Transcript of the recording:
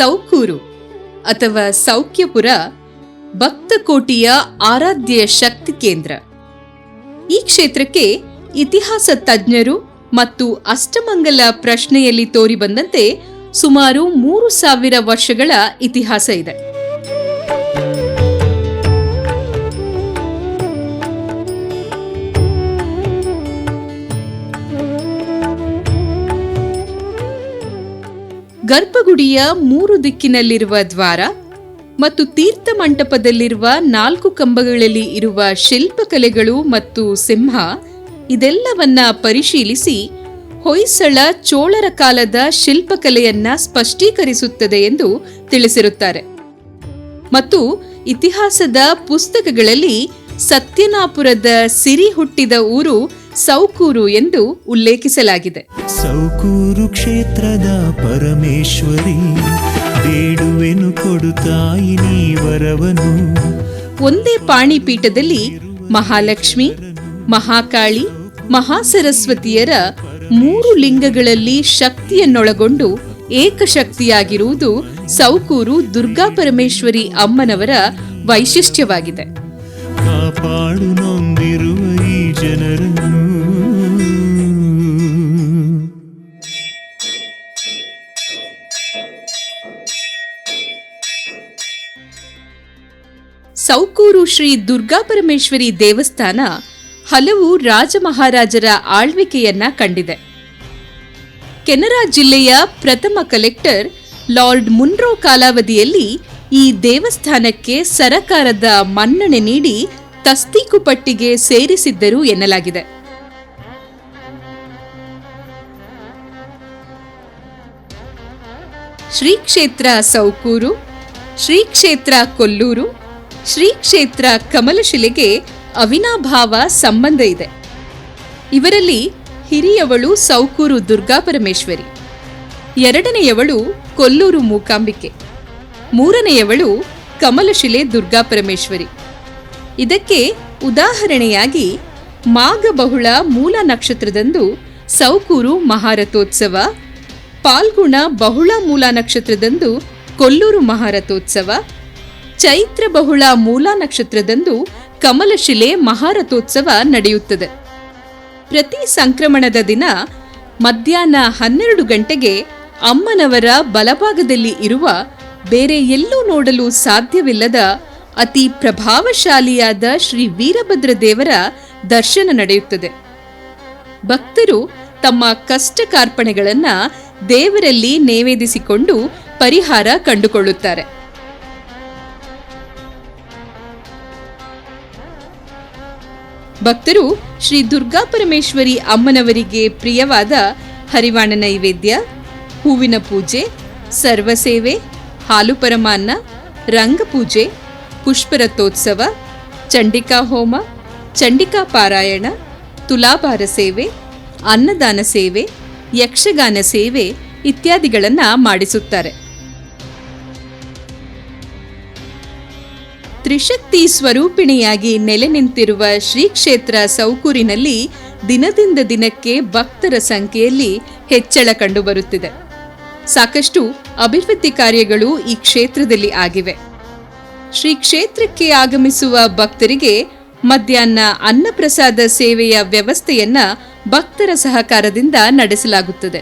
ಸೌಕೂರು ಅಥವಾ ಸೌಖ್ಯಪುರ ಭಕ್ತಕೋಟಿಯ ಆರಾಧ್ಯ ಶಕ್ತಿ ಕೇಂದ್ರ. ಈ ಕ್ಷೇತ್ರಕ್ಕೆ ಇತಿಹಾಸ ತಜ್ಞರು ಮತ್ತು ಅಷ್ಟಮಂಗಲ ಪ್ರಶ್ನೆಯಲ್ಲಿ ತೋರಿಬಂದಂತೆ ಸುಮಾರು 3000 ವರ್ಷಗಳ ಇತಿಹಾಸ ಇದೆ. ಗರ್ಭಗುಡಿಯ 3 ದಿಕ್ಕಿನಲ್ಲಿರುವ ದ್ವಾರ ಮತ್ತು ತೀರ್ಥ ಮಂಟಪದಲ್ಲಿರುವ 4 ಕಂಬಗಳಲ್ಲಿ ಇರುವ ಶಿಲ್ಪಕಲೆಗಳು ಮತ್ತು ಸಿಂಹ ಇದೆಲ್ಲವನ್ನ ಪರಿಶೀಲಿಸಿ ಹೊಯ್ಸಳ ಚೋಳರ ಕಾಲದ ಶಿಲ್ಪಕಲೆಯನ್ನ ಸ್ಪಷ್ಟೀಕರಿಸುತ್ತದೆ ಎಂದು ತಿಳಿಸಿರುತ್ತಾರೆ. ಮತ್ತು ಇತಿಹಾಸದ ಪುಸ್ತಕಗಳಲ್ಲಿ ಸತ್ಯನಾಪುರದ ಸಿರಿ ಹುಟ್ಟಿದ ಊರು ಸೌಕೂರು ಎಂದು ಉಲ್ಲೇಖಿಸಲಾಗಿದೆ. ಸೌಕೂರು ಕ್ಷೇತ್ರದ ಪರಮೇಶ್ವರಿ ಬೇಡುವೆನು ಕೊಡುತ್ತಾಯಿ ನೀ ವರವನು. ಒಂದೇ ಪಾಣಿಪೀಠದಲ್ಲಿ ಮಹಾಲಕ್ಷ್ಮಿ, ಮಹಾಕಾಳಿ, ಮಹಾಸರಸ್ವತಿಯರ 3 ಲಿಂಗಗಳಲ್ಲಿ ಶಕ್ತಿಯನ್ನೊಳಗೊಂಡು ಏಕಶಕ್ತಿಯಾಗಿರುವುದು ಸೌಕೂರು ದುರ್ಗಾಪರಮೇಶ್ವರಿ ಅಮ್ಮನವರ ವೈಶಿಷ್ಟ್ಯವಾಗಿದೆ. ಕಾಪಾಡು ನೊಂದಿರುವ ಈ ಜನರನ್ನು. ಸೌಕೂರು ಶ್ರೀ ದುರ್ಗಾಪರಮೇಶ್ವರಿ ದೇವಸ್ಥಾನ ಹಲವು ರಾಜ ಮಹಾರಾಜರ ಆಳ್ವಿಕೆಯನ್ನ ಕಂಡಿದೆ. ಕೆನರಾ ಜಿಲ್ಲೆಯ ಪ್ರಥಮ ಕಲೆಕ್ಟರ್ ಲಾರ್ಡ್ ಮುನ್ರೋ ಕಾಲಾವಧಿಯಲ್ಲಿ ಈ ದೇವಸ್ಥಾನಕ್ಕೆ ಸರಕಾರದ ಮನ್ನಣೆ ನೀಡಿ ತಸ್ತೀಕು ಪಟ್ಟಿಗೆ ಸೇರಿಸಿದ್ದರು ಎನ್ನಲಾಗಿದೆ. ಶ್ರೀ ಕ್ಷೇತ್ರ ಸೌಕೂರು, ಶ್ರೀ ಕ್ಷೇತ್ರ ಕೊಲ್ಲೂರು, ಶ್ರೀ ಕ್ಷೇತ್ರ ಕಮಲಶಿಲೆಗೆ ಅವಿನಾಭಾವ ಸಂಬಂಧ ಇದೆ. ಇವರಲ್ಲಿ ಹಿರಿಯವಳು ಸೌಕೂರು ದುರ್ಗಾಪರಮೇಶ್ವರಿ, ಎರಡನೆಯವಳು ಕೊಲ್ಲೂರು ಮೂಕಾಂಬಿಕೆ, ಮೂರನೆಯವಳು ಕಮಲಶಿಲೆ ದುರ್ಗಾಪರಮೇಶ್ವರಿ. ಇದಕ್ಕೆ ಉದಾಹರಣೆಯಾಗಿ ಮಾಘ ಬಹುಳ ಮೂಲ ನಕ್ಷತ್ರದಂದು ಸೌಕೂರು ಮಹಾರಥೋತ್ಸವ, ಪಾಲ್ಗುಣ ಬಹುಳ ಮೂಲ ನಕ್ಷತ್ರದಂದು ಕೊಲ್ಲೂರು ಮಹಾರಥೋತ್ಸವ, ಚೈತ್ರ ಬಹುಳ ಮೂಲ ನಕ್ಷತ್ರದಂದು ಕಮಲಶಿಲೆ ಮಹಾರಥೋತ್ಸವ ನಡೆಯುತ್ತದೆ. ಪ್ರತಿ ಸಂಕ್ರಮಣದ ದಿನ ಮಧ್ಯಾಹ್ನ 12 ಗಂಟೆಗೆ ಅಮ್ಮನವರ ಬಲಭಾಗದಲ್ಲಿ ಇರುವ ಬೇರೆ ಎಲ್ಲೂ ನೋಡಲು ಸಾಧ್ಯವಿಲ್ಲದ ಅತಿ ಪ್ರಭಾವಶಾಲಿಯಾದ ಶ್ರೀ ವೀರಭದ್ರ ದೇವರ ದರ್ಶನ ನಡೆಯುತ್ತದೆ. ಭಕ್ತರು ತಮ್ಮ ಕಷ್ಟ ಕಾರ್ಪಣೆಗಳನ್ನ ದೇವರಲ್ಲಿ ನೇವೇದಿಸಿಕೊಂಡು ಪರಿಹಾರ ಕಂಡುಕೊಳ್ಳುತ್ತಾರೆ. ಭಕ್ತರು ಶ್ರೀ ದುರ್ಗಾಪರಮೇಶ್ವರಿ ಅಮ್ಮನವರಿಗೆ ಪ್ರಿಯವಾದ ಹರಿವಾಣ ನೈವೇದ್ಯ, ಹೂವಿನ ಪೂಜೆ, ಸರ್ವಸೇವೆ, ಹಾಲು ಪರಮಾನ್ನ, ರಂಗಪೂಜೆ, ಪುಷ್ಪರಥೋತ್ಸವ, ಚಂಡಿಕಾ ಹೋಮ, ಚಂಡಿಕಾ ಪಾರಾಯಣ, ತುಲಾಭಾರ ಸೇವೆ, ಅನ್ನದಾನ ಸೇವೆ, ಯಕ್ಷಗಾನ ಸೇವೆ ಇತ್ಯಾದಿಗಳನ್ನು ಮಾಡಿಸುತ್ತಾರೆ. ತ್ರಿಶಕ್ತಿ ಸ್ವರೂಪಿಣಿಯಾಗಿ ನೆಲೆ ನಿಂತಿರುವ ಶ್ರೀ ಕ್ಷೇತ್ರ ಸೌಕೂರಿನಲ್ಲಿ ದಿನದಿಂದ ದಿನಕ್ಕೆ ಭಕ್ತರ ಸಂಖ್ಯೆಯಲ್ಲಿ ಹೆಚ್ಚಳ ಕಂಡುಬರುತ್ತಿದೆ. ಸಾಕಷ್ಟು ಅಭಿವೃದ್ಧಿ ಕಾರ್ಯಗಳು ಈ ಕ್ಷೇತ್ರದಲ್ಲಿ ಆಗಿವೆ. ಶ್ರೀ ಕ್ಷೇತ್ರಕ್ಕೆ ಆಗಮಿಸುವ ಭಕ್ತರಿಗೆ ಮಧ್ಯಾಹ್ನ ಅನ್ನಪ್ರಸಾದ ಸೇವೆಯ ವ್ಯವಸ್ಥೆಯನ್ನ ಭಕ್ತರ ಸಹಕಾರದಿಂದ ನಡೆಸಲಾಗುತ್ತದೆ.